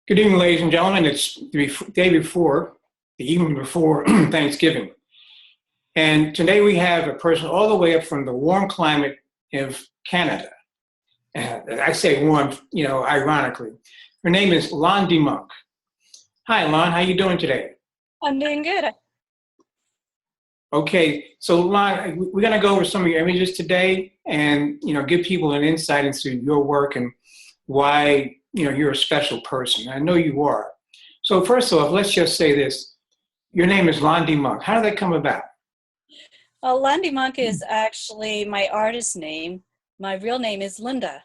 Good evening, ladies and gentlemen. It's the day before, the evening before Thanksgiving. And today we have a person all the way up from the warm climate of Canada. I say warm, ironically. Her name is Lan Di Monk. Hi, Lan. How you doing today? I'm doing good. Okay, so Lan, we're going to go over some of your images today and, give people an insight into your work and why, you're a special person. I know you are. So first off, let's just say this. Your name is Lan Di Monk. How did that come about? Well, Lan Di Monk is actually my artist name. My real name is Linda.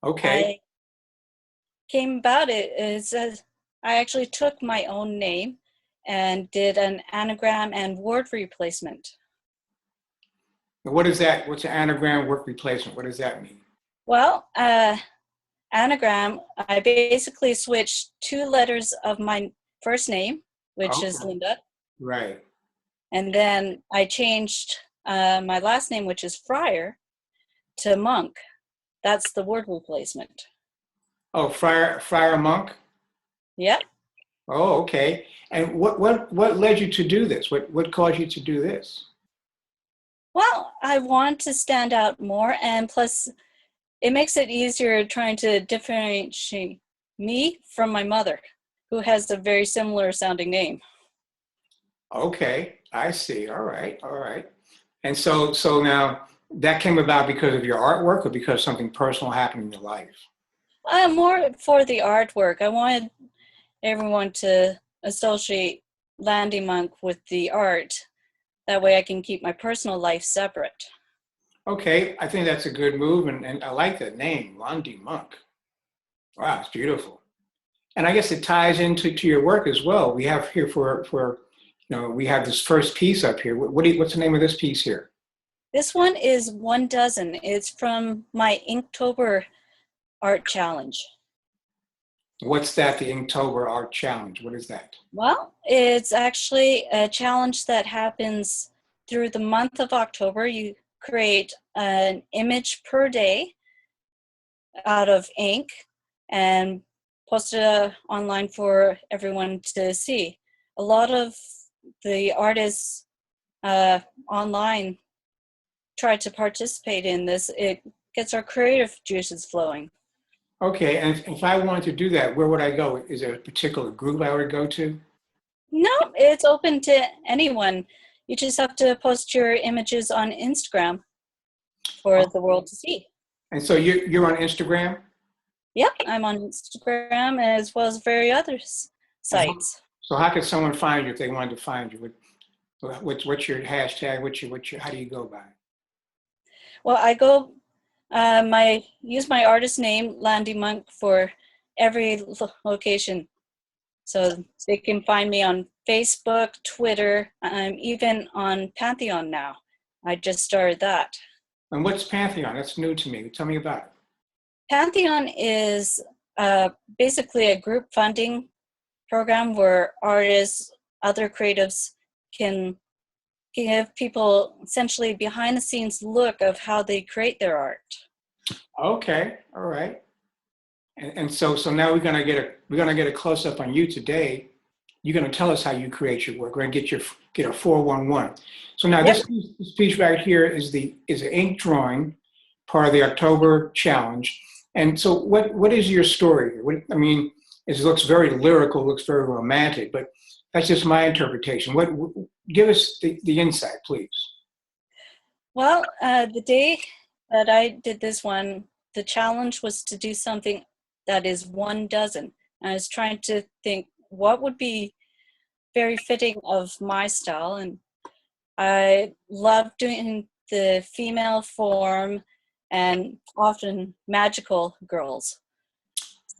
Okay. I came about it is I actually took my own name and did an anagram and word replacement. What is that? What's an anagram work replacement? What does that mean? Well, anagram, I basically switched two letters of my first name, which is Okay. Linda, Right. and then I changed my last name, which is Fryer, to Monk. That's the word replacement. Oh, Friar Monk. Yep. Oh, okay. And what led you to do this? What caused you to do this? Well, I want to stand out more, and plus, it makes it easier trying to differentiate me from my mother, who has a very similar sounding name. Okay, I see. All right, all right. And so now that came about because of your artwork or because something personal happened in your life? More for the artwork. I wanted everyone to associate Lan Di Monk with the art. That way I can keep my personal life separate. Okay, I think that's a good move, and I like that name, Lan Di Monk. Wow, it's beautiful. And I guess it ties into your work as well. We have here we have this first piece up here. What's the name of this piece here? This one is 1 dozen. It's from my Inktober art challenge. What's that? The Inktober Art Challenge. What is that? Well, it's actually a challenge that happens through the month of October. You create an image per day out of ink and post it online for everyone to see. A lot of the artists online try to participate in this. It gets our creative juices flowing. Okay, and if I wanted to do that, where would I go? Is there a particular group I would go to? No, it's open to anyone. You just have to post your images on Instagram for the world to see. And so you're on Instagram? Yep, I'm on Instagram as well as various other And sites. so how could someone find you if they wanted to find you? What's your hashtag? How do you go by it? Well, I go use my artist name Lan Di Monk for every location, so they can find me on Facebook, Twitter. I'm even on Pantheon now. I just started that. And what's Pantheon? That's new to me. Tell me about it. Pantheon is basically a group funding program where artists, other creatives can give people essentially behind the scenes look of how they create their art. Okay, all right. And so now we're gonna get a close up on you today. You're gonna tell us how you create your work. We're gonna get a 411. So now Yep. this piece right here is an ink drawing, part of the October challenge. And so what is your story here? I mean, it looks very lyrical, looks very romantic, but that's just my interpretation. Give us the insight, please. Well, the day that I did this one, the challenge was to do something that is 1 dozen. I was trying to think what would be very fitting of my style, and I love doing the female form and often magical girls.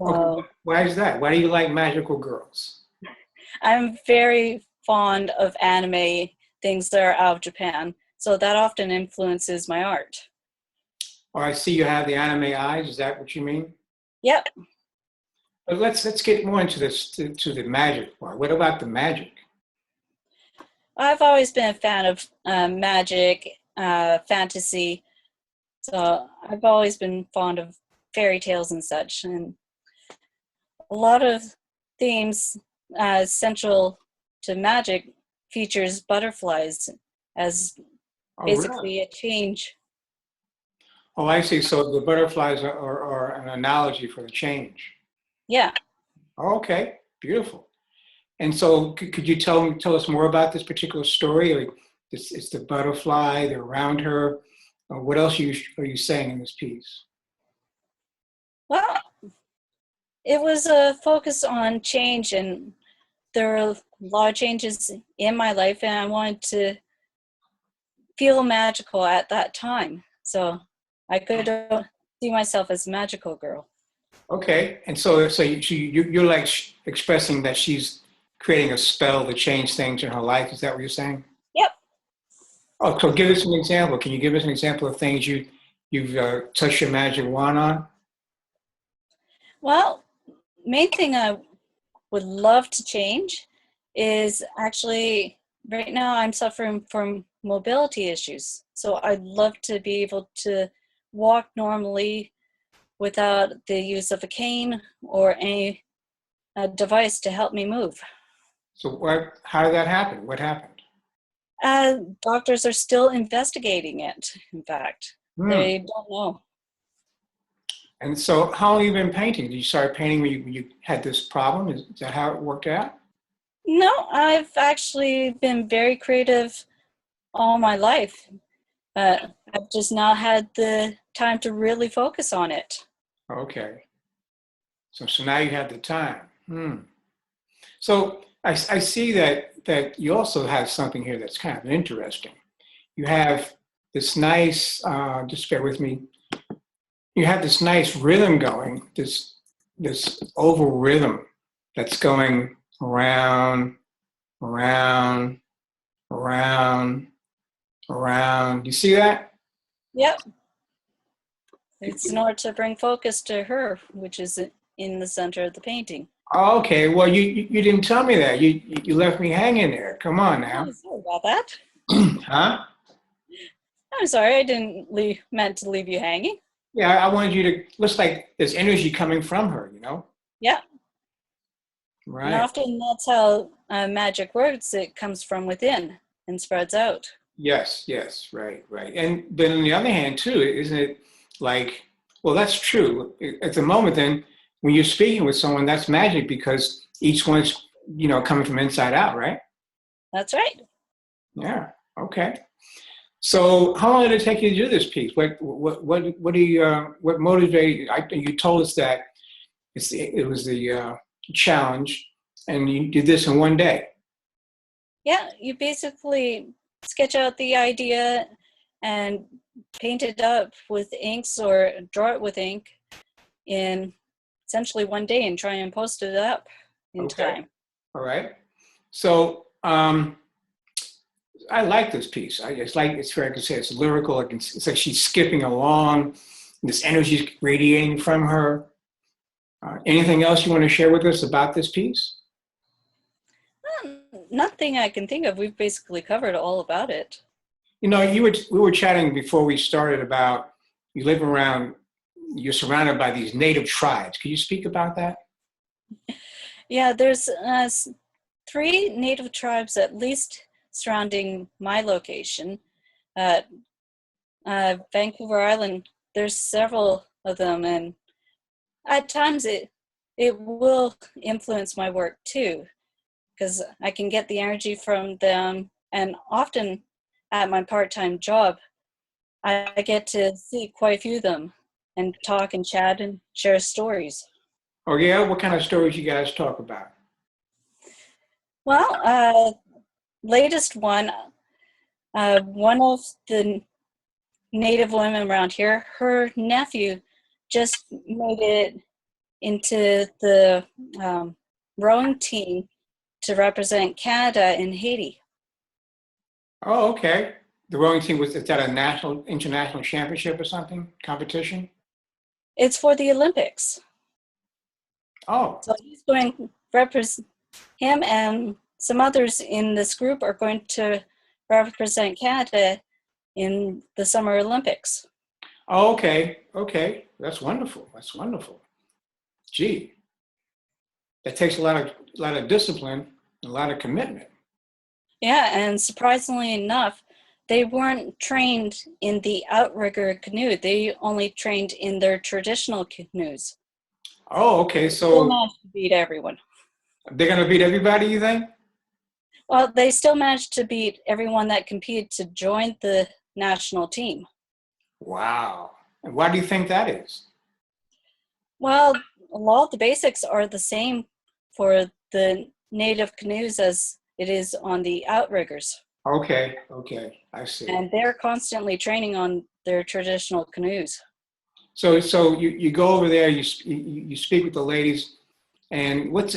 Okay, So why is that? Why do you like magical girls? I'm very fond of anime, things that are out of Japan. So that often influences my art. Or I see you have the anime eyes. Is that what you mean? Yep. But let's get more into this to the magic part. What about the magic? I've always been a fan of magic, fantasy. So I've always been fond of fairy tales and such. And a lot of themes central to magic features butterflies as Oh, really? basically a change. Oh, I see. So the butterflies are an analogy for the change. Yeah. Oh, okay, beautiful. And so, could you tell us more about this particular story? Like, it's the butterfly, they're around her. What else are you saying in this piece? Well, it was a focus on change, and there were a lot of changes in my life, and I wanted to feel magical at that time. So I could see myself as a magical girl. Okay, and so you're like expressing that she's creating a spell to change things in her life. Is that what you're saying? Yep. Oh, so give us an example. Can you give us an example of things you've touched your magic wand on? Well, main thing I would love to change is actually right now I'm suffering from mobility issues. So I'd love to be able to walk normally without the use of a cane or any device to help me move. So how did that happen? What happened? Doctors are still investigating it, in fact. Hmm. They don't know. And so how long have you been painting? Did you start painting when you had this problem? Is that how it worked out? No, I've actually been very creative all my life. I've just not had the time to really focus on it. Okay. So now you have the time. Hmm. So I see that you also have something here that's kind of interesting. You have this nice, just bear with me. You have this nice rhythm going, this oval rhythm that's going around, around, around, around. You see that? Yep, it's in order to bring focus to her, which is in the center of the painting. Okay. Well, you didn't tell me that. You left me hanging there. Come on Oh, now. sorry about that. Huh? I'm sorry, I didn't meant to leave you hanging. Yeah, I wanted you to, looks like there's energy coming from her, you know? Yeah, and Right. often that's how magic works. It comes from within and spreads out. Yes, yes, right, right. And then on the other hand, too, isn't it like, well, that's true. At the moment, then, when you're speaking with someone, that's magic because each one's, coming from inside out, right? That's right. Yeah. Okay. So, how long did it take you to do this piece? What do you, what motivated you? You told us that it was the challenge, and you did this in one day. Yeah, you basically sketch out the idea and paint it up with inks or draw it with ink in essentially one day and try and post it up in Okay. time. All right. So, I like this piece. It's fair to say it's lyrical. It's like she's skipping along. This energy is radiating from her. Anything else you want to share with us about this piece? Nothing I can think of. We've basically covered all about it. We were chatting before we started about you live around, you're surrounded by these native tribes. Can you speak about that? Yeah, there's three native tribes at least surrounding my location. Uh, Vancouver Island, there's several of them, and at times it will influence my work too, because I can get the energy from them, and often at my part-time job, I get to see quite a few of them and talk and chat and share stories. Oh yeah, what kind of stories you guys talk about? Well, latest one of the native women around here, her nephew just made it into the rowing team to represent Canada in Haiti. Oh, okay. The rowing team is that a national, international championship or something competition? It's for the Olympics. Oh, So he's going to represent him, and some others in this group are going to represent Canada in the Summer Olympics. oh, okay, okay. That's wonderful. That's wonderful. Gee. that takes a lot of discipline, a lot of commitment. Yeah, and surprisingly enough, they weren't trained in the outrigger canoe. They only trained in their traditional canoes. Oh, okay. Still So managed to beat everyone. they're going to beat everybody, you think? Well, they still managed to beat everyone that competed to join the national team. Wow. And why do you think that is? Well, a lot of the basics are the same for the native canoes as it is on the outriggers. Okay, okay, I see. And they're constantly training on their traditional canoes. So you go over there, you speak with the ladies, and what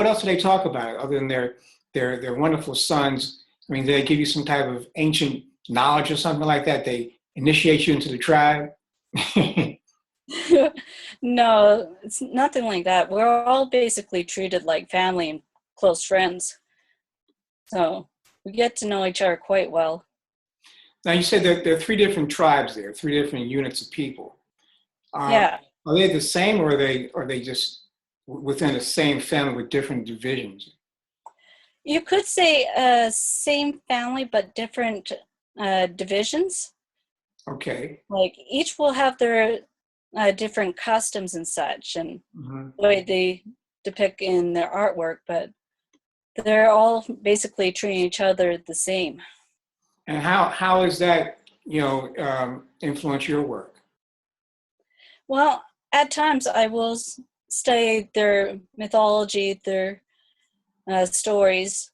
else do they talk about other than their wonderful sons? I mean, do they give you some type of ancient knowledge or something like that? They initiate you into the tribe? No, it's nothing like that. We're all basically treated like family and close friends. So we get to know each other quite well. Now you said that there are three different tribes there, three different units of people. Um, Yeah, are they the same, or are they just within the same family with different divisions? you could say same family but different divisions. Okay. Like each will have their different customs and such, and Mhm. the way they depict in their artwork, but they're all basically treating each other the same. And how is that, influence your work? Well, at times I will study their mythology, their stories,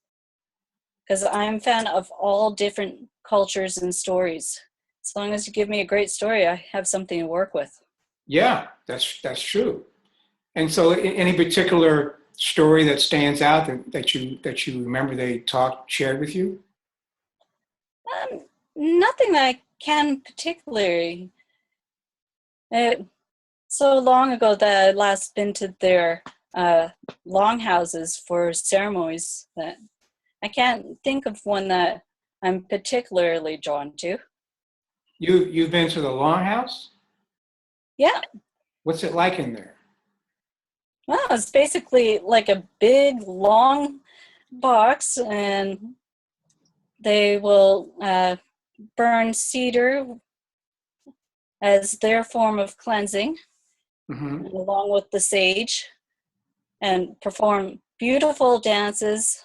because I'm a fan of all different cultures and stories. As long as you give me a great story, I have something to work with. Yeah, that's true. And so, any particular story that stands out that you remember they shared with you? Um, Nothing that I can particularly. It, so long ago that I last been to their uh, longhouses for ceremonies that I can't think of one that I'm particularly drawn to. You've been to the Longhouse? Yeah, What's it like in there? well, it's basically like a big, long box, and they will burn cedar as their form of cleansing, Hmm. along with the sage, and perform beautiful dances.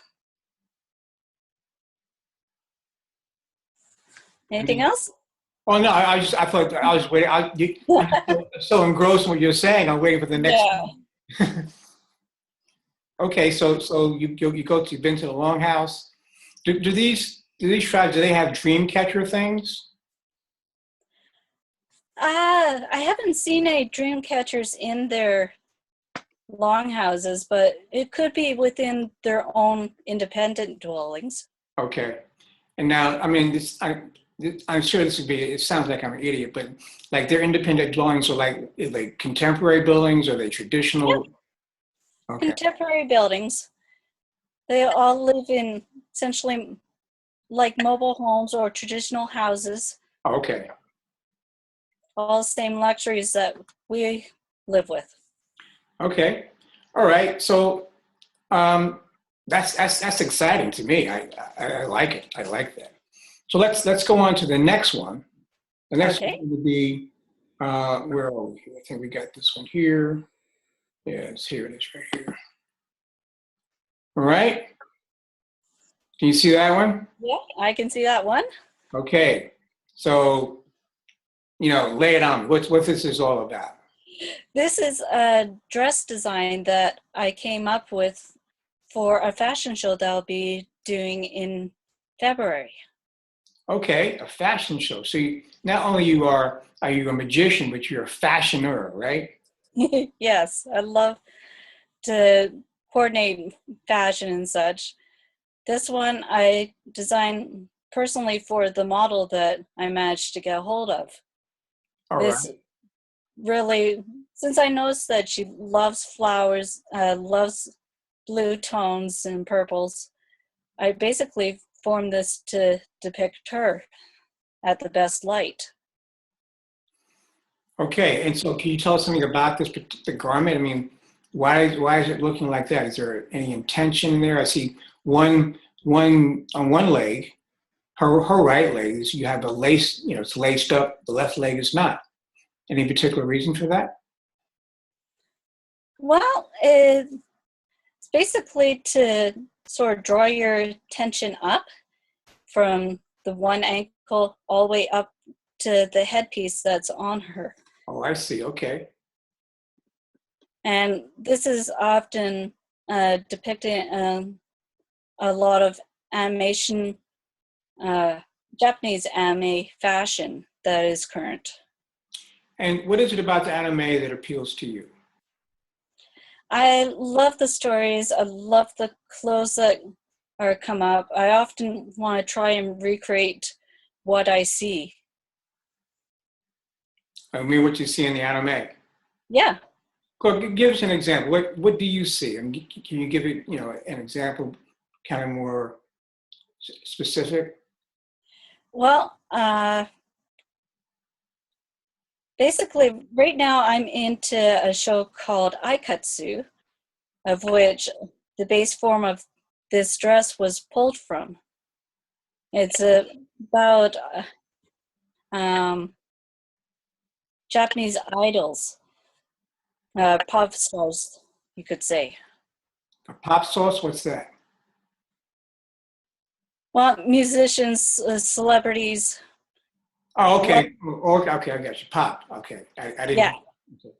Anything else? Oh no, I thought I was waiting. I'm so engrossed in what you're saying. I'm waiting for the next. Yeah. Okay, so you've been to the Longhouse. Do these tribes, do they have dream catcher things? I haven't seen any dream catchers in their longhouses, but it could be within their own independent dwellings. Okay, and now I mean I'm sure this would be. It sounds like I'm an idiot, but like their independent dwellings are like contemporary buildings, or they Yeah, traditional? Okay, contemporary buildings. They all live in essentially like mobile homes or traditional houses, okay, all the same luxuries that we live with. okay. All right. So um, that's exciting to me. I like it. I like that. So let's go on to the next one. The next one Okay. would be where are we? I think we got this one here. Yes, here it is right here. All right. Can you see that one? Yeah, I can see that one. Okay. So, lay it on. What this is all about. This is a dress design that I came up with for a fashion show that I'll be doing in February. Okay, a fashion show. So not only are you a magician, but you're a fashioner, right? Yes, I love to coordinate fashion and such. This one I designed personally for the model that I managed to get a hold of. All This right. really, since I noticed that she loves flowers, loves blue tones and purples, I basically formed this to depict her at the best light. Okay. And so can you tell us something about the garment? I mean, Why is it looking like that? Is there any intention there? I see one on one leg, her right leg is you have a lace, it's laced up. The left leg is not. Any particular reason for that? Well, it's basically to sort of draw your attention up from the one ankle all the way up to the headpiece that's on her. Oh, I see. Okay. And this is often depicted in a lot of animation, Japanese anime fashion that is current. And what is it about the anime that appeals to you? I love the stories. I love the clothes that are come up. I often want to try and recreate what I see. I mean, what you see in the anime. Yeah. Give us an example. What do you see? I mean, can you give it, an example, kind of more specific? Well, basically, right now I'm into a show called Aikatsu, of which the base form of this dress was pulled from. It's about Japanese idols, pop stars, you could say. A pop sauce? What's that? Well, musicians, celebrities. Oh, okay. Okay, I got you. Pop. Okay. I didn't. Yeah. Okay.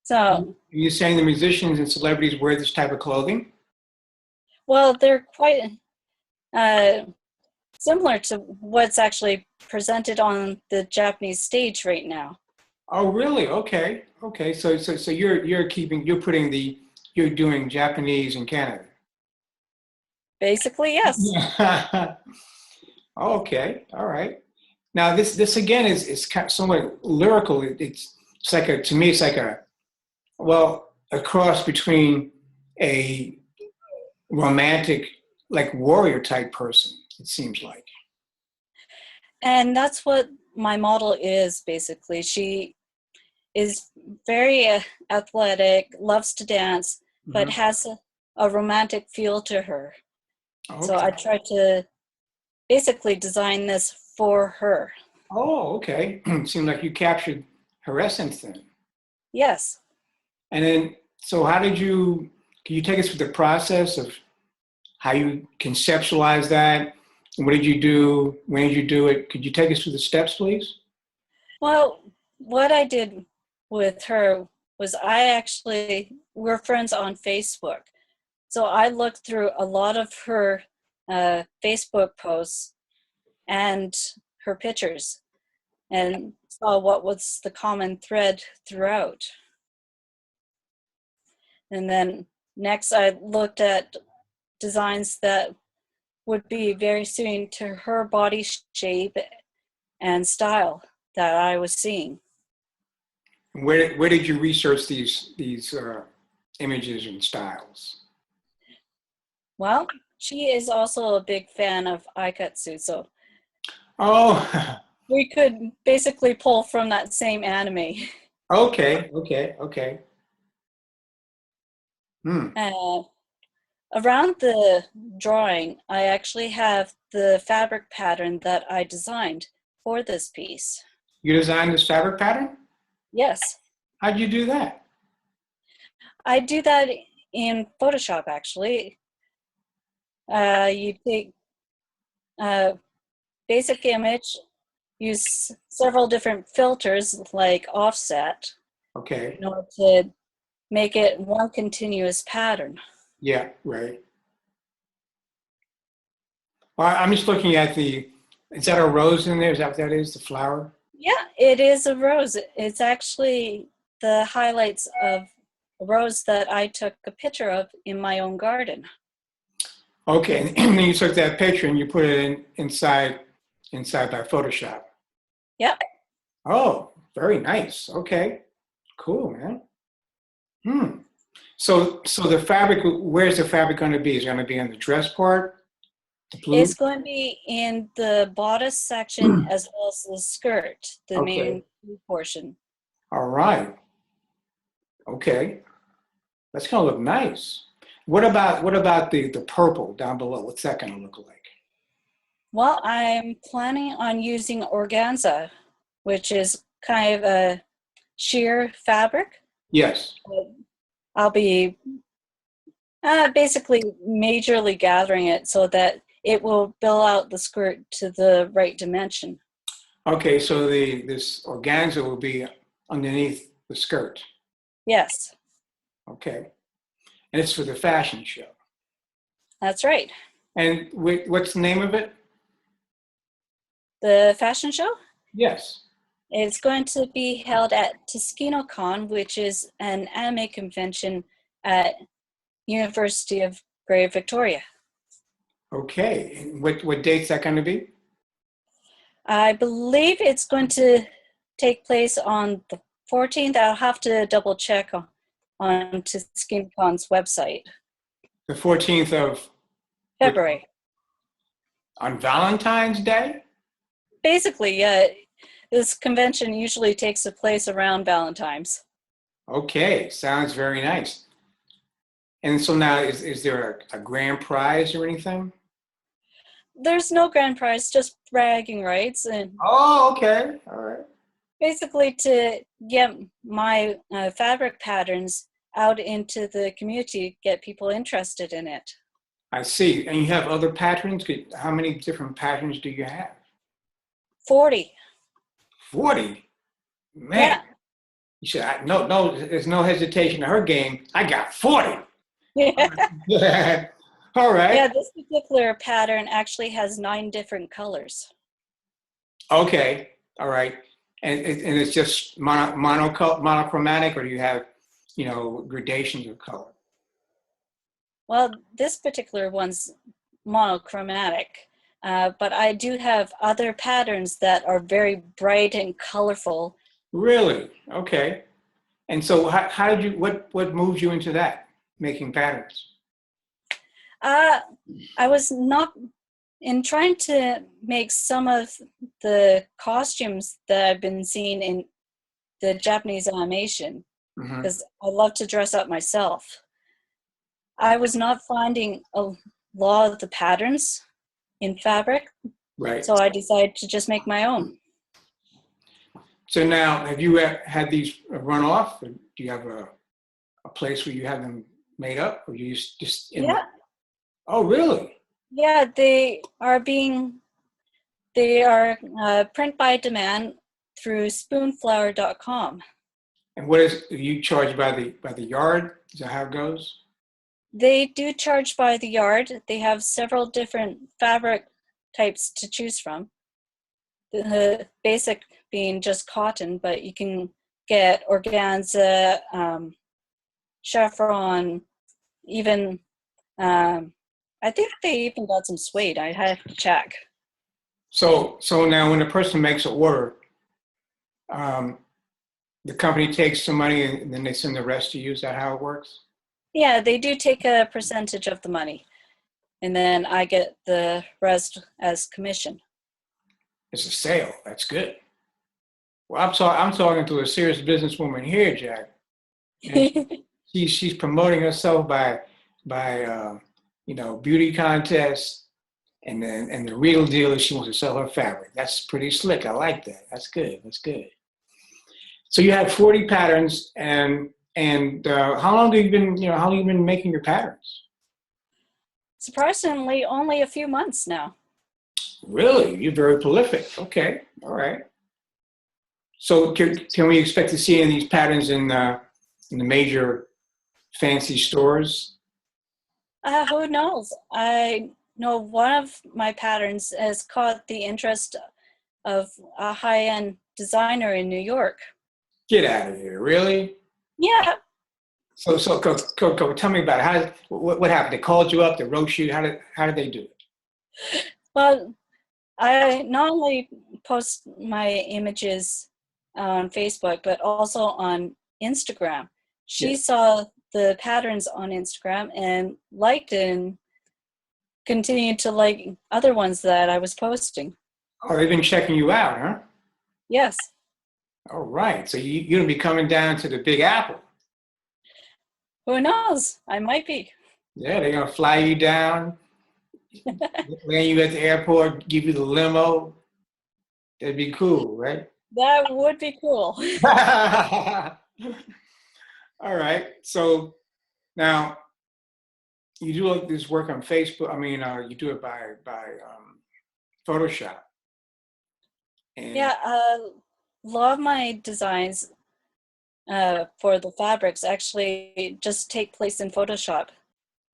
So, You're saying the musicians and celebrities wear this type of clothing? well, they're quite similar to what's actually presented on the Japanese stage right now. Oh, really? Okay. Okay. So you're doing Japanese in Canada. Basically, yes. Okay. All right. Now this again is kind of somewhat lyrical. It's like to me it's like a cross between a romantic, like warrior type person. It seems like. And that's what my model is, basically. She is very athletic, loves to dance, but Mhm. has a romantic feel to her. So I Okay. tried to basically design this for her. Oh, okay. Seemed like you captured her essence then. Yes. And then, so can you take us through the process of how you conceptualize that? And what did you do? When did you do it? Could you take us through the steps, please? Well, what I did with her was we're friends on Facebook. So I looked through a lot of her Facebook posts and her pictures and saw what was the common thread throughout. And then next I looked at designs that would be very suiting to her body shape and style that I was seeing. Where did you research these images and styles? Well, she is also a big fan of aikatsu, so Oh, we could basically pull from that same anime. okay. Hmm. Uh, Around the drawing, I actually have the fabric pattern that I designed for this piece. You designed this fabric pattern? Yes, How'd you do that? I do that in Photoshop actually. You take a basic image, use several different filters like offset Okay. in order to make it one continuous pattern. Yeah, right. Well, I'm just looking at is that a rose in there? Is that what that is, the flower? Yeah, it is a rose. It's actually the highlights of a rose that I took a picture of in my own garden. Okay, and then you took that picture and you put it inside by Photoshop. Yep. Oh, very nice. Okay, cool, man. Hmm. So the fabric, where's the fabric going to be? Is it going to be on the dress part, the blue? It's going to be in the bodice section as well as the skirt, the Okay. main portion. All right. Okay. That's gonna look nice. What about the purple down below? What's that gonna look like? Well, I'm planning on using organza, which is kind of a sheer fabric. Yes. I'll be basically majorly gathering it so that it will fill out the skirt to the right dimension. Okay, so this organza will be underneath the skirt. Yes, Okay. And it's for the fashion show. that's right. And what's the name of it? The fashion show? Yes. It's going to be held at ToskinoCon, which is an anime convention at University of Greater Victoria. Okay. And what date's that going to be? I believe it's going to take place on the 14th. I'll have to double check on ToskinoCon's website. The 14th of February. on Valentine's Day? Basically, yeah. This convention usually takes place around Valentine's. Okay, sounds very nice. And so now is there a grand prize or anything? There's no grand prize, just bragging rights, and Oh, okay. All right. basically to get my fabric patterns out into the community, get people interested in it. I see. And you have other patterns? How many different patterns do you have? 40. 40? Man, Yeah. you should, no, there's no hesitation in her game. I got 40. Yeah. All right. Yeah, this particular pattern actually has 9 different colors. Okay. All right. And it's just monochromatic, or do you have, gradations of color? Well, this particular one's monochromatic, but I do have other patterns that are very bright and colorful. Really? Okay. And so how did you, what moved you into that, making patterns? I was not in trying to make some of the costumes that I've been seeing in the Japanese animation, Mm-hmm. because I love to dress up myself. I was not finding a lot of the patterns in fabric, Right. so I decided to just make my own. So now, have you had these run off? Or do you have a place where you have them made up, or you just in Yeah, Oh, really? yeah, they are print by demand through spoonflower.com. And what is you charge by the yard? Is that how it goes? They do charge by the yard. They have several different fabric types to choose from. The basic being just cotton, but you can get organza, chiffon, even I think they even got some suede. I have to check. So now when a person makes an order, the company takes some money and then they send the rest to you. Is that how it works? Yeah, they do take a percentage of the money, and then I get the rest as commission. It's a sale. That's good. Well, I'm talking to a serious businesswoman here, Jack. And she's promoting herself by beauty contests, and the real deal is she wants to sell her fabric. That's pretty slick. I like that. That's good. That's good. So you have 40 patterns, and how long have you been making your patterns? Surprisingly, only a few months now. Really, you're very prolific. Okay, all right. So can we expect to see any of these patterns in the major fancy stores? Who knows? I know one of my patterns has caught the interest of a high-end designer in New York. Get out of here! Really? Yeah. So go tell me about it. What happened? They called you up. They wrote you. How did they do it? Well, I not only post my images on Facebook, but also on Instagram. She Yeah. saw the patterns on Instagram and liked it and continued to like other ones that I was posting. Oh, they've been checking you out, huh? Yes. All right. So you're gonna be coming down to the Big Apple. Who knows? I might be. Yeah, they're gonna fly you down, land you at the airport, give you the limo. That'd be cool, right? That would be cool. All right. So now you do this work on Facebook. I mean, you do it by Photoshop. And Yeah, a lot of my designs for the fabrics actually just take place in Photoshop,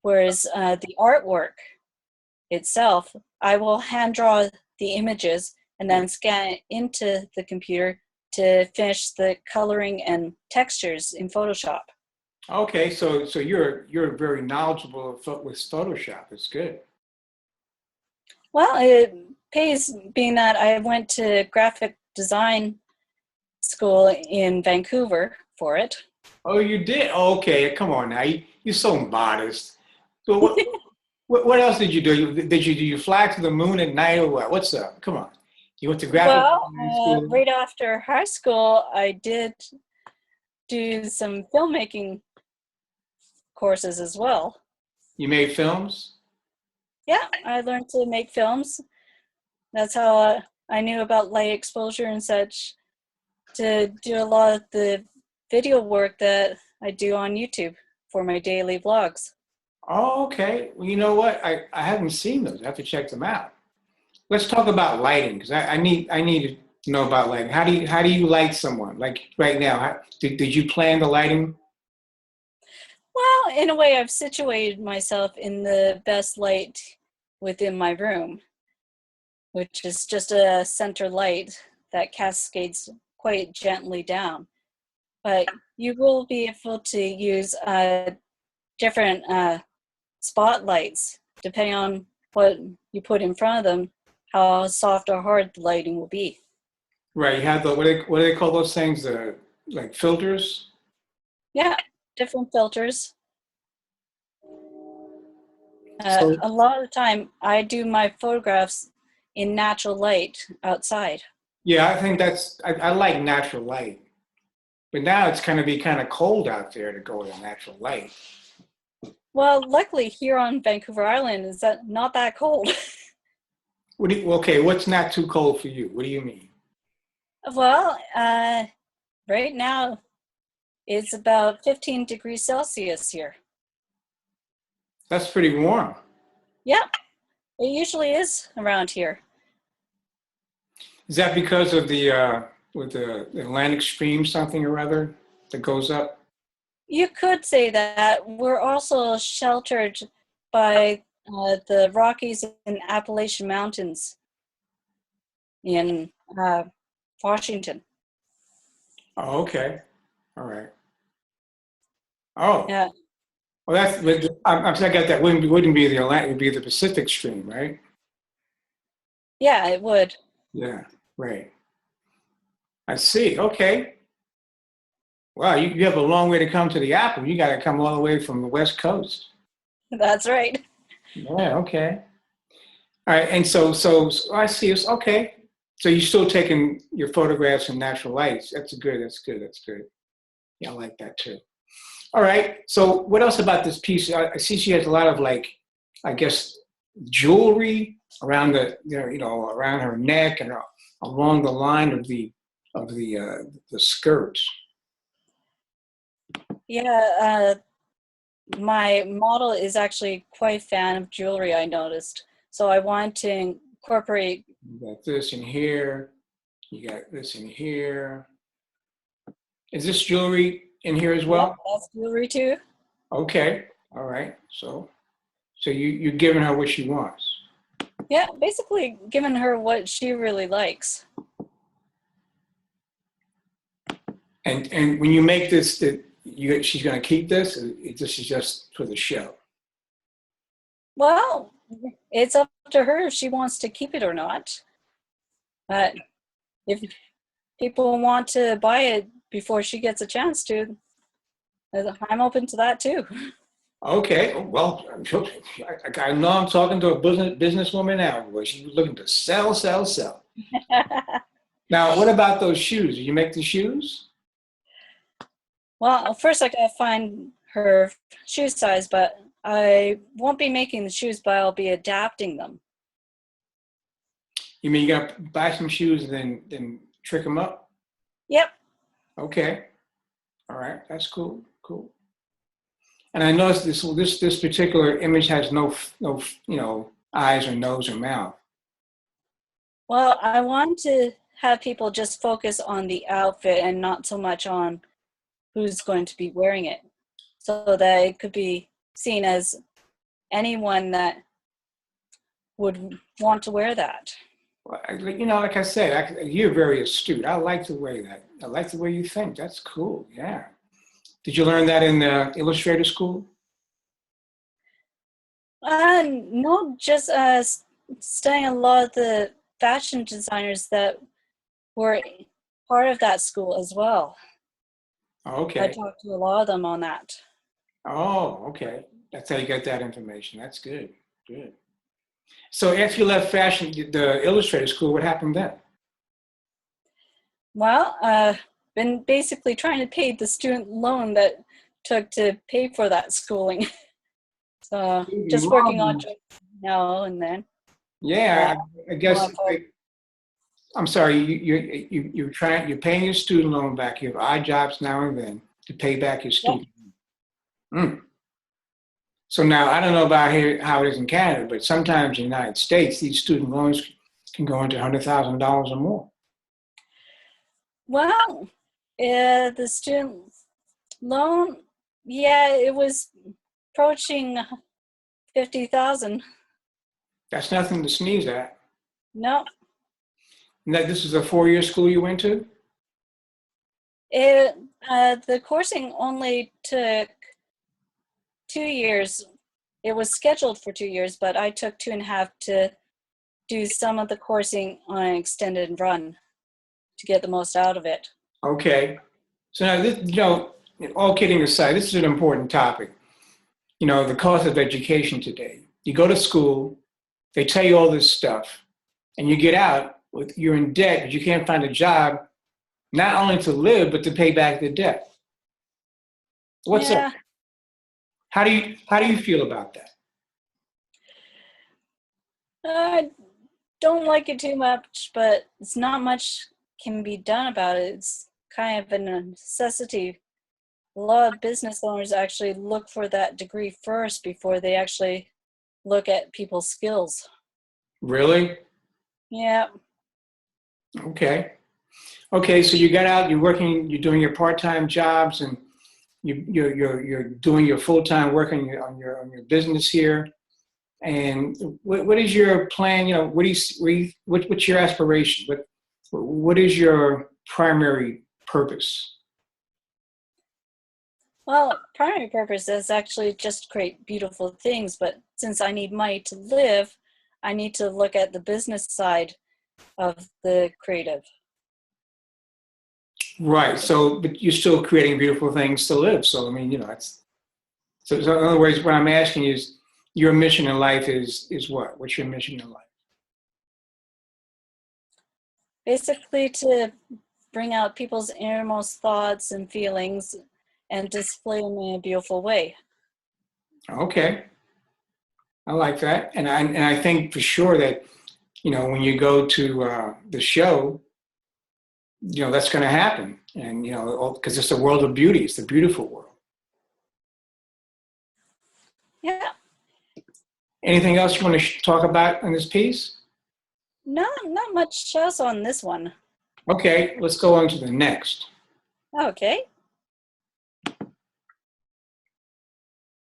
whereas the artwork itself, I will hand draw the images and then scan it into the computer to finish the coloring and textures in Photoshop. okay, so you're very knowledgeable with Photoshop. It's good. Well, it pays being that I went to graphic design school in Vancouver for it. Oh, you did? Okay, come on now. You're so modest. So what else did you do? Did you fly to the moon at night or what? What's up? Come on. You went to graphic Well, design school? right after high school, I did do some filmmaking courses as well. You made films? Yeah, I learned to make films. That's how I knew about light exposure and such, to do a lot of the video work that I do on YouTube for my daily vlogs. Oh, okay. Well, you know what? I haven't seen those. I have to check them out. Let's talk about lighting because I need to know about lighting. How do you light someone? Like right now, did you plan the lighting? Well, in a way, I've situated myself in the best light within my room, which is just a center light that cascades quite gently down. But you will be able to use different spotlights depending on what you put in front of them, how soft or hard the lighting will be. Right. You have the what do they call those things? The like filters. Yeah, different filters. So A lot of the time, I do my photographs in natural light outside. yeah, I think I like natural light, but now it's going to be kind of cold out there to go to natural light. Well, luckily here on Vancouver Island is that not that cold. Okay, what's not too cold for you? What do you mean? Well, right now it's about 15 degrees Celsius here. That's pretty warm. Yeah, it usually is around here. Is that because of the with the Atlantic stream something or other that goes up? You could say that. We're also sheltered by the Rockies and Appalachian Mountains in Washington. Oh, okay. All right. Oh, Yeah, well, I got that. Wouldn't be the Atlantic. It would be the Pacific stream, right? yeah, it would. Yeah. Right. I see. Okay. Wow, you have a long way to come to the Apple. You got to come all the way from the West Coast. That's right. Yeah. Okay. All right. And so I see. It's okay. So you're still taking your photographs in natural lights. That's good. That's good. That's good. Yeah, I like that too. All right. So what else about this piece? I see she has a lot of like, I guess, jewelry around around her neck and along the line of the skirt. Yeah, my model is actually quite a fan of jewelry, I noticed. So I want to incorporate. You got this in here. You got this in here. Is this jewelry in here as Yeah, well? that's jewelry too. Okay. All right. So you're giving her what she wants. Yeah, basically giving her what she really likes. And when you make this, she's going to keep this. This is just for the show. Well, it's up to her if she wants to keep it or not. But if people want to buy it before she gets a chance to, I'm open to that too. Okay. Well, I know I'm talking to a businesswoman now. Where she's looking to sell, sell, sell. Now, what about those shoes? Do you make the shoes? Well, first I gotta find her shoe size, but I won't be making the shoes, but I'll be adapting them. You mean you got to buy some shoes and then trick them up? Yep. Okay. All right. That's cool. Cool. And I noticed this particular image has no eyes or nose or mouth. Well, I want to have people just focus on the outfit and not so much on who's going to be wearing it, so that it could be seen as anyone that would want to wear that. Well, like I said, you're very astute. I like the way that. I like the way you think. That's cool. Yeah. Did you learn that in the Illustrator school? No, just studying a lot of the fashion designers that were part of that school as well. Okay. I talked to a lot of them on that. Oh, okay. That's how you get that information. That's good. Good. So after you left the Illustrator school, what happened then? Well, been basically trying to pay the student loan that took to pay for that schooling. So just working on jobs now and then. Yeah, I guess. I'm sorry. You're paying your student loan back. You have odd jobs now and then to pay back your student loan. Mm. So now I don't know about here how it is in Canada, but sometimes in the United States, these student loans can go into $100,000 or more. Well, the student loan, yeah, it was approaching 50,000. That's nothing to sneeze at. No, And that this is a 4-year school you went to? the coursing only took 2 years. It was scheduled for 2 years, but I took 2.5 to do some of the coursing on an extended run to get the most out of it. Okay. So now, all kidding aside, this is an important topic. The cost of education today. You go to school, they tell you all this stuff, and you get out, you're in debt, but you can't find a job, not only to live, but to pay back the debt. What's up? How do you feel about that? I don't like it too much, but it's not much can be done about it. It's kind of a necessity. A lot of business owners actually look for that degree first before they actually look at people's skills. Really? Yeah. Okay. Okay, so you got out, you're working, you're doing your part-time jobs, and you're doing your full-time work on your business here. And what is your plan? What's your aspiration? What is your primary purpose? Well, primary purpose is actually just to create beautiful things, but since I need money to live, I need to look at the business side of the creative. Right. So, but you're still creating beautiful things to live. So, I mean, so in other words, what I'm asking is, your mission in life is what? What's your mission in life? Basically, to bring out people's innermost thoughts and feelings and display them in a beautiful way. Okay. I like that. And I think for sure that, when you go to the show, that's going to happen. And, because it's a world of beauty. It's a beautiful world. Yeah. Anything else you want to talk about in this piece? No, not much else on this one. Okay, let's go on to the next. Okay.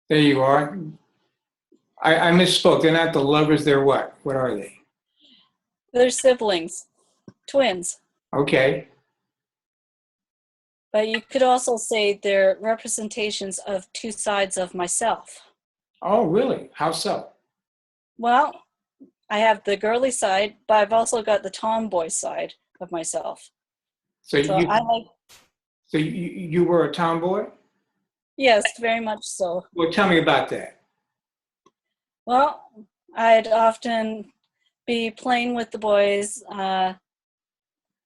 There you are. I misspoke. They're not the lovers. They're what? What are they? They're siblings, twins. Okay. But you could also say they're representations of two sides of myself. Oh, really? How so? Well, I have the girly side, but I've also got the tomboy side of myself. So you were a tomboy? Yes, very much so. Well, tell me about that. Well, I'd often be playing with the boys.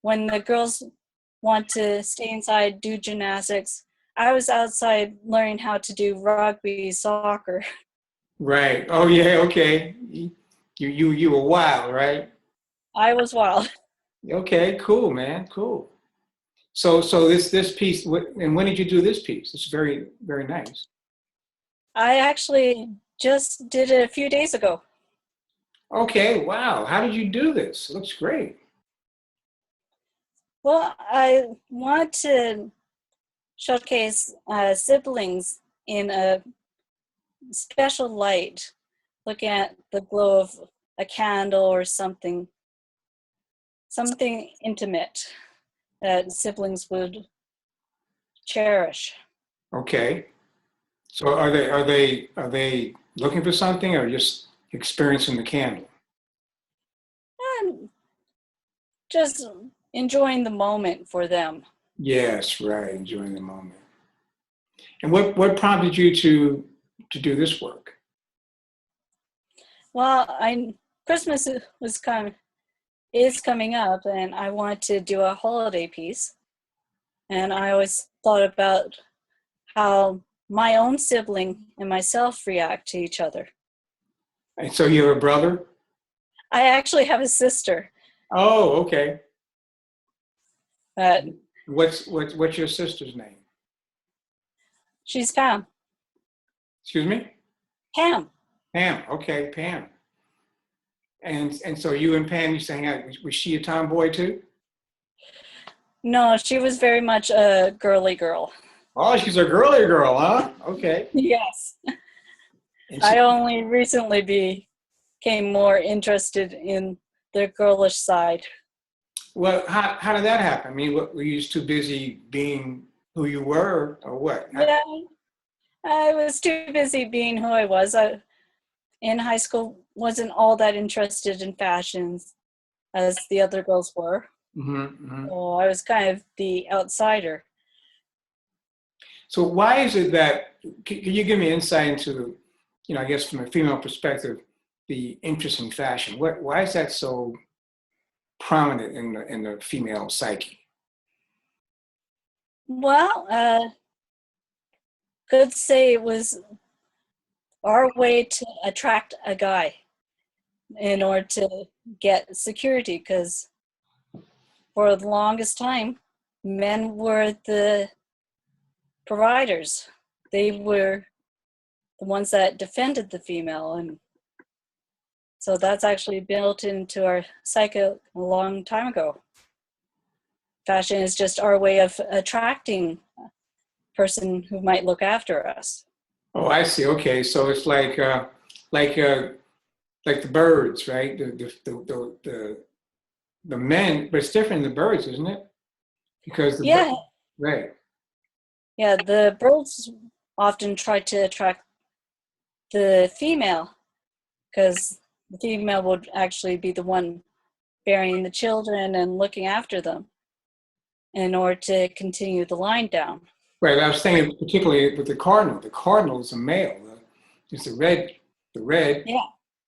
When the girls want to stay inside, do gymnastics, I was outside learning how to do rugby, soccer. Right. Oh yeah. Okay. You were wild, right? I was wild. Okay. Cool, man. Cool. So this piece, and when did you do this piece? It's very very nice. I actually just did it a few days ago. Okay. Wow. How did you do this? It looks great. Well, I want to showcase siblings in a special light, looking at the glow of a candle or something intimate that siblings would cherish. Okay. So are they looking for something or just experiencing the candle? And just enjoying the moment for them. Yes, right. Enjoying the moment. And what prompted you to do this work? Well, I Christmas is coming up, and I want to do a holiday piece. And I always thought about how my own sibling and myself react to each other. And so you have a brother? I actually have a sister, Oh, okay. but What's your sister's name? she's Pam. Excuse me? Pam. Pam. Okay, Pam. And so you and Pam used to hang out. Was she a tomboy too? No, she was very much a girly girl. Oh, she's a girly girl, huh? Okay. Yes. And I only recently became more interested in the girlish side. well, how did that happen? I mean, were you just too busy being who you were, or what? Yeah, I was too busy being who I was. I, in high school, wasn't all that interested in fashions as the other girls were. Mm-hmm. So I was kind of the outsider. So why is it that, can you give me insight into, I guess from a female perspective, the interest in fashion? Why is that so prominent in the female psyche? Well, could say it was our way to attract a guy in order to get security, because for the longest time, men were the providers. They were the ones that defended the female, and so that's actually built into our psyche a long time ago. Fashion is just our way of attracting a person who might look after us. Oh, I see. Okay, so it's like uh, like the birds, right? The men, but it's different in the birds, isn't it? Because Yeah, right. yeah, the birds often try to attract the female because the female would actually be the one bearing the children and looking after them in order to continue the line down. Right. I was thinking particularly with the cardinal. The cardinal is a male. It's the red, Yeah,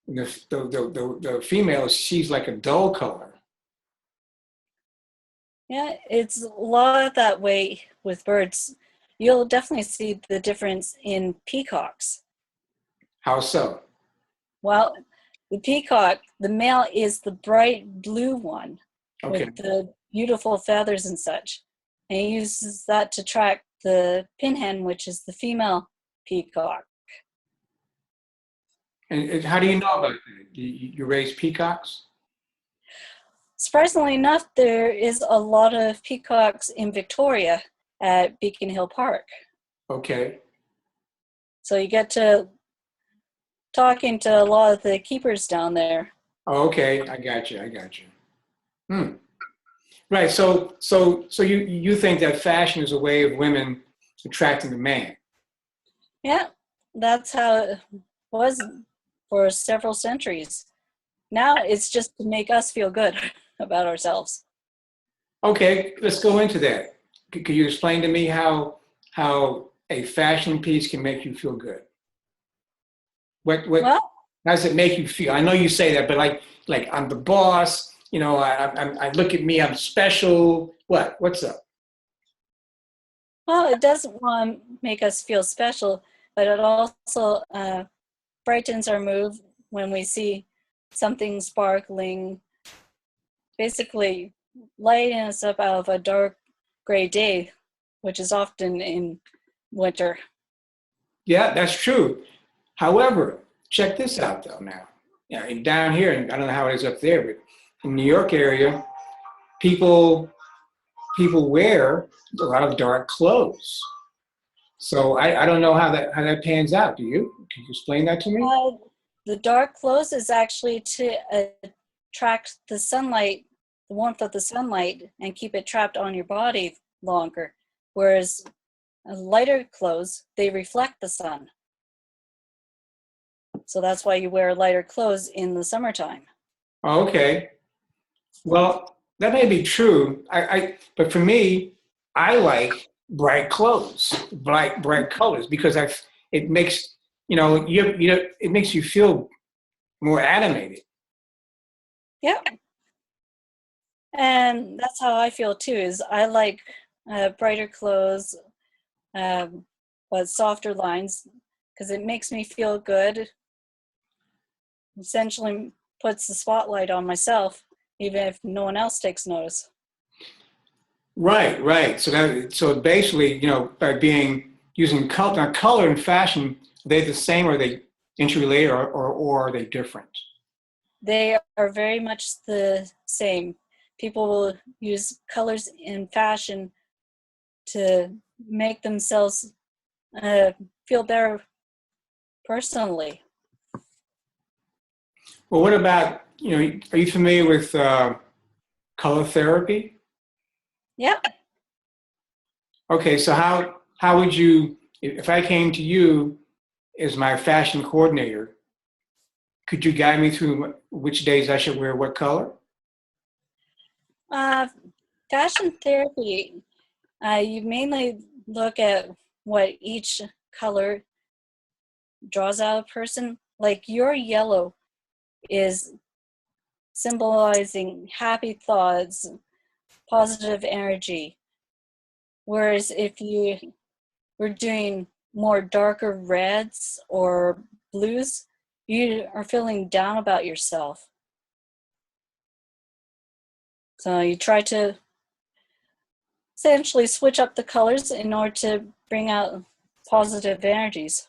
and the female, she's like a dull color. yeah, it's a lot that way with birds. You'll definitely see the difference in peacocks. How so? Well, the peacock, the male is the bright blue one Okay. with the beautiful feathers and such. And he uses that to track the pinhen, which is the female peacock. And how do you know about that? You raise peacocks? Surprisingly enough, there is a lot of peacocks in Victoria at Beacon Hill Park. Okay. So you get to talking to a lot of the keepers down there. Oh, okay. I got you. I got you. Hmm. Right. So you think that fashion is a way of women attracting the man? Yeah, that's how it was for several centuries. Now it's just to make us feel good about ourselves. Okay. Let's go into that. Could you explain to me how a fashion piece can make you feel good? What Well, how does it make you feel? I know you say that, but like I'm the boss. I look at me. I'm special. What's up? Well, it doesn't want to make us feel special, but it also brightens our mood when we see something sparkling, basically lighting us up out of a dark gray day, which is often in winter. Yeah, that's true. However, check this out though now. Yeah, and down here, and I don't know how it is up there, but in New York area, people people wear a lot of dark clothes. So I don't know how that pans out. Do you? Can you explain that to me? Uh, the dark clothes is actually to attract the sunlight, the warmth of the sunlight, and keep it trapped on your body longer. Whereas lighter clothes, they reflect the sun. So that's why you wear lighter clothes in the summertime. Oh, okay. Well, that may be true. But for me, I like bright clothes, bright colors because it makes it makes you feel more animated. Yeah. And that's how I feel too, is I like brighter clothes, um, but softer lines, because it makes me feel good. Essentially puts the spotlight on myself, even if no one else takes notice. Right, right. So basically, by being using color, now color and fashion, are they the same or are they interrelated or are they different? They are very much the same. People will use colors in fashion to make themselves uh, feel better personally. Well, what about, are you familiar with color therapy? Yep. Okay, so how would you, if I came to you as my fashion coordinator, could you guide me through which days I should wear what color? Uh, Fashion therapy, you mainly look at what each color draws out a person. Like your yellow is symbolizing happy thoughts, positive energy. Whereas if you were doing more darker reds or blues, you are feeling down about yourself. So you try to essentially switch up the colors in order to bring out positive energies.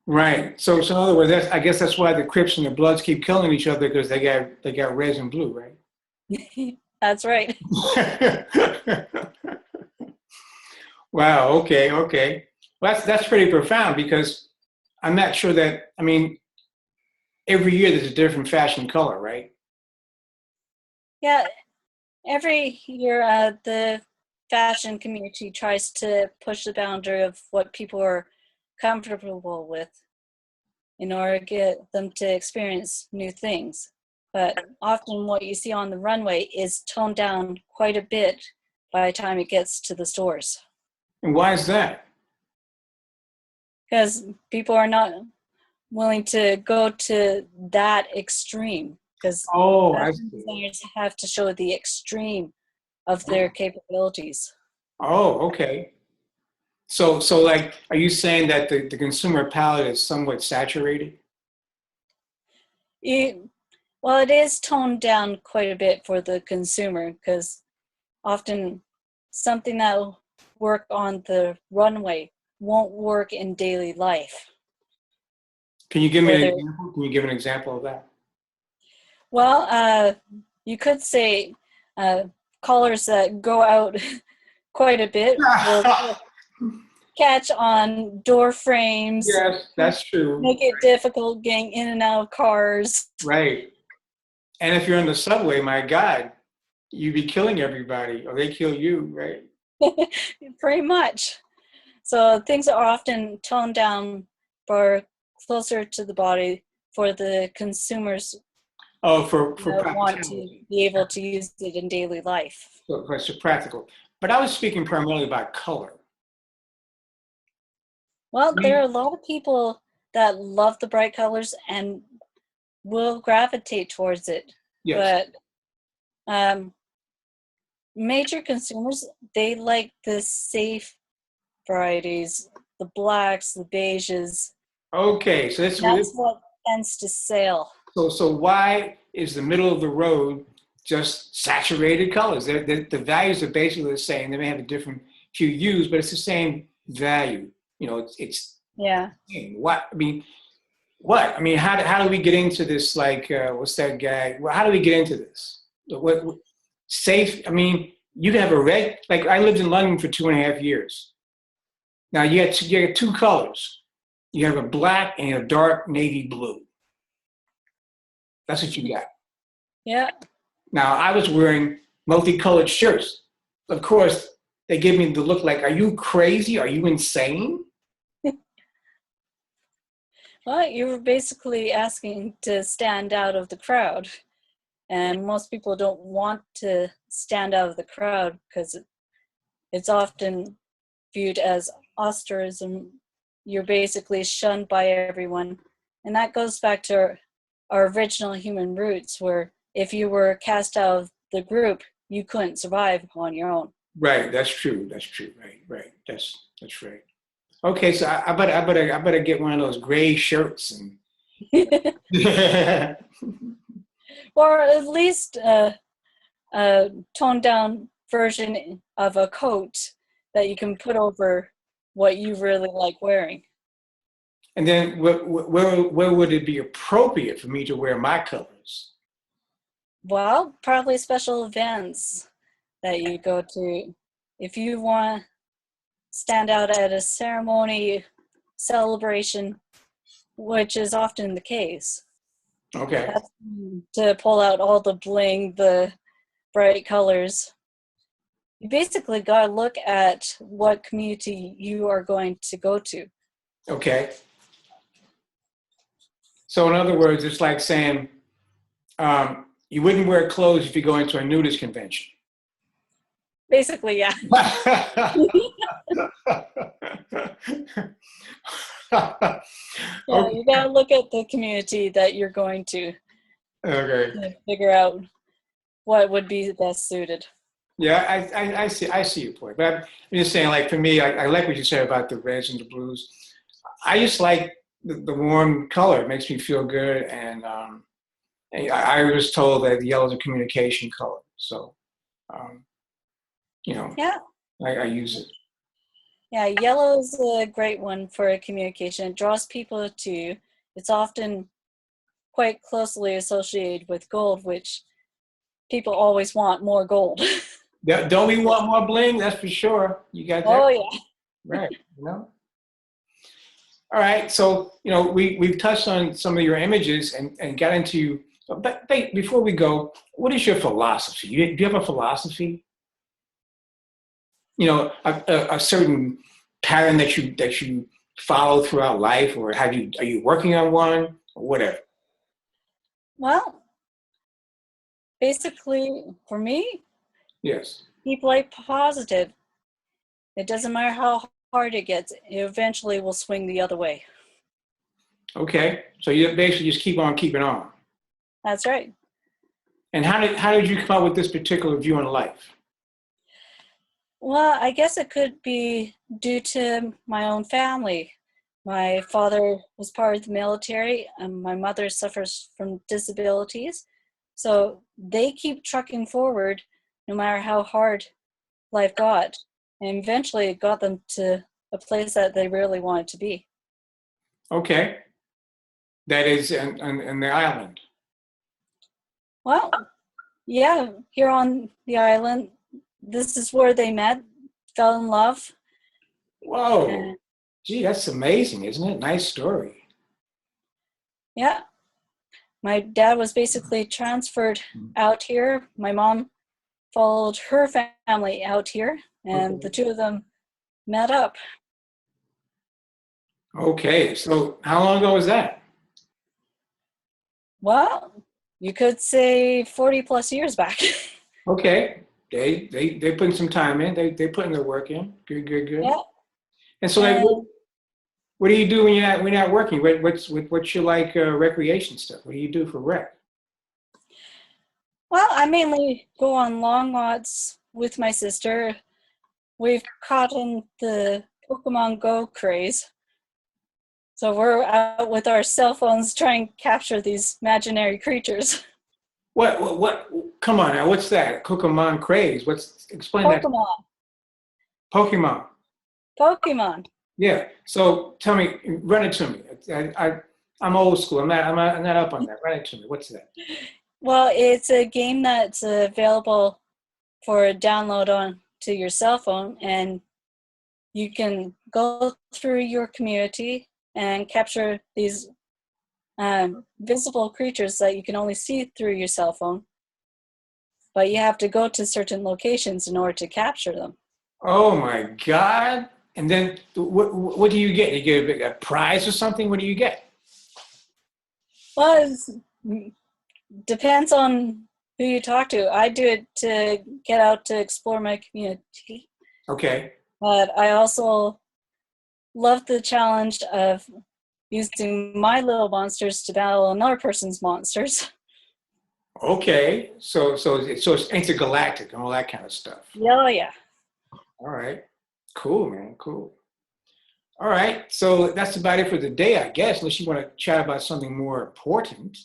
Right. So in other words, I guess that's why the Crips and the Bloods keep killing each other because they got reds and blue, right? That's right. Wow. Okay. Okay. Well, that's pretty profound because I'm not sure that. I mean, every year there's a different fashion color, right? Yeah, every year the fashion community tries to push the boundary of what people are comfortable with in order to get them to experience new things. But often what you see on the runway is toned down quite a bit by the time it gets to the stores. And why is that? Because people are not willing to go to that extreme. Because Oh, I fashion see. designers have to show the extreme of their capabilities. Oh, okay. So like, are you saying that the consumer palette is somewhat saturated? You, well, it is toned down quite a bit for the consumer because often something that will work on the runway won't work in daily life. Can you give me an Whether, example? Can you give an example of that? well, you could say uh, colors that go out quite a bit will catch on door frames, Yes, that's true. make it difficult getting in and out of cars. Right. And if you're in the subway, my God, you'd be killing everybody, or they kill you, right? Pretty much. So things are often toned down for closer to the body for the consumers Oh, for that want to practicality. be able to use it in daily life. So it's practical. But I was speaking primarily about color. Well, there are a lot of people that love the bright colors and will gravitate towards it. Yes. But um, major consumers, they like the safe, varieties, the blacks, the beiges. Okay, so That's what tends to sail. so why is the middle of the road just saturated colors? The values are basically the same. They may have a different few hues, but it's the same value. You know, it's Yeah. what I mean. What I mean, how do we get into this? Like, what's that guy? Well, how do we get into this? What safe? I mean, you can have a red. Like, I lived in London for 2.5 years. Now you get two colors. You have a black and a dark navy blue. That's what you got. Yeah. Now I was wearing multicolored shirts. Of course, they give me the look like, are you crazy? Are you insane? Well, you were basically asking to stand out of the crowd. And most people don't want to stand out of the crowd because it's often viewed as ostracism. You're basically shunned by everyone. And that goes back to our original human roots, where if you were cast out of the group, you couldn't survive on your own. Right, that's true. That's true. Right. That's right. Okay, so I better get one of those gray shirts and Or at least a toned down version of a coat that you can put over what you really like wearing. and then where would it be appropriate for me to wear my colors? Well, probably special events that you go to. If you want to stand out at a ceremony, celebration, which is often the case. Okay. That's to pull out all the bling, the bright colors. You basically got to look at what community you are going to go to. Okay. So in other words, it's like saying you wouldn't wear clothes if you go into a nudist convention. Basically, yeah. Yeah, you got to look at the community that you're going to figure out what would be best suited. Yeah, I see your point. But I'm just saying, like, for me, I like what you said about the reds and the blues. I just like the warm color. It makes me feel good. And I was told that yellow is a communication color. So, Yeah. I use it. Yeah, yellow is a great one for communication. It draws people to you. It's often quite closely associated with gold, which people always want more gold. Don't we want more bling? That's for sure. You got that? Oh, yeah. Right. All right. So, we've touched on some of your images and got into, but before we go, what is your philosophy? Do you have a philosophy? A certain pattern that you follow throughout life, or are you working on one, or whatever? Well, basically, for me, Yes. keep life positive. It doesn't matter how hard it gets, it eventually will swing the other way. Okay. So you basically just keep on keeping on. That's right. And how did you come up with this particular view on life? Well, I guess it could be due to my own family. My father was part of the military, and my mother suffers from disabilities. So they keep trucking forward no matter how hard life got. And eventually it got them to a place that they really wanted to be. Okay. That is in the island. Well, yeah, here on the island, this is where they met, fell in love. Whoa. Gee, that's amazing, isn't it? Nice story. Yeah. My dad was basically transferred out here. My mom followed her family out here, and the two of them met up. Okay, so how long ago was that? Well, you could say 40 plus years back. Okay, they put some time in. They putting their work in. Good. Yeah. And so, like, what do you do when you're not working? What's your recreation stuff? What do you do for rec? Well, I mainly go on long walks with my sister. We've caught in the Pokemon Go craze. So we're out with our cell phones trying to capture these imaginary creatures. What? Come on now. What's that? Pokemon craze. Explain that. Pokemon. Pokemon. Pokemon. Yeah. So tell me, run it to me. I'm old school. I'm not up on that. Run it to me. What's that? Well, it's a game that's available for download on to your cell phone, and you can go through your community and capture these visible creatures that you can only see through your cell phone. But you have to go to certain locations in order to capture them. Oh my God. And then what do you get? You get a prize or something? What do you get? Well, it depends on who you talk to. I do it to get out to explore my community. Okay. But I also love the challenge of using my little monsters to battle another person's monsters. Okay. So it's intergalactic and all that kind of stuff. Yeah, yeah. All right. Cool, man. Cool. All right. So that's about it for the day, I guess, unless you want to chat about something more important.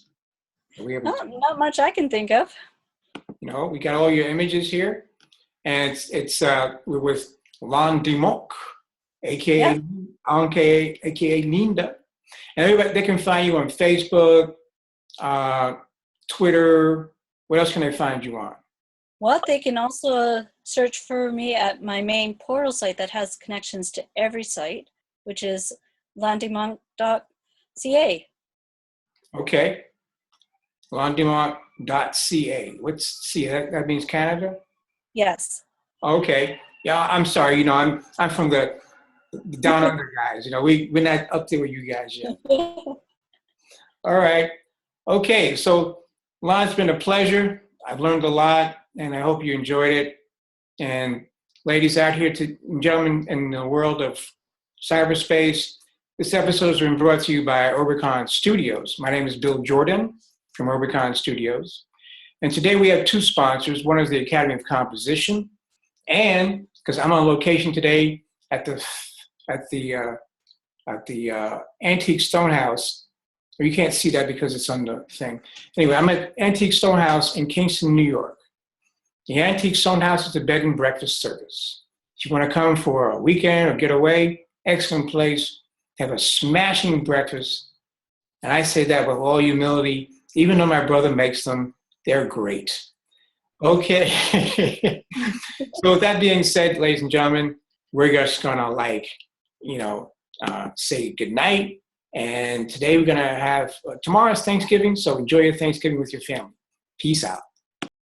Not much I can think of. We got all your images here. And we're with Lan Di Monk, aka aka Ninda. And everybody, they can find you on Facebook, Twitter. What else can they find you on? Well, they can also search for me at my main portal site that has connections to every site, which is landimonk.ca. Okay. Landimonk.ca. What's C? That means Canada? Yes. Okay. Yeah, I'm sorry. I'm from the down under guys. We're not up there with you guys yet. All right. Okay. So, Lon, it's been a pleasure. I've learned a lot, and I hope you enjoyed it. And ladies out here, gentlemen in the world of cyberspace, this episode has been brought to you by Orbicon Studios. My name is Bill Jordan from Orbicon Studios. And today we have two sponsors. One is the Academy of Composition, and because I'm on location today at the Antique Stonehouse. You can't see that because it's on the thing. Anyway, I'm at Antique Stonehouse in Kingston, New York. The Antique Stonehouse is a bed and breakfast service. If you want to come for a weekend or get away, excellent place. Have a smashing breakfast. And I say that with all humility. Even though my brother makes them, they're great. Okay. So with that being said, ladies and gentlemen, we're just going to say goodnight. And today we're going to have, tomorrow's Thanksgiving. So enjoy your Thanksgiving with your family. Peace out.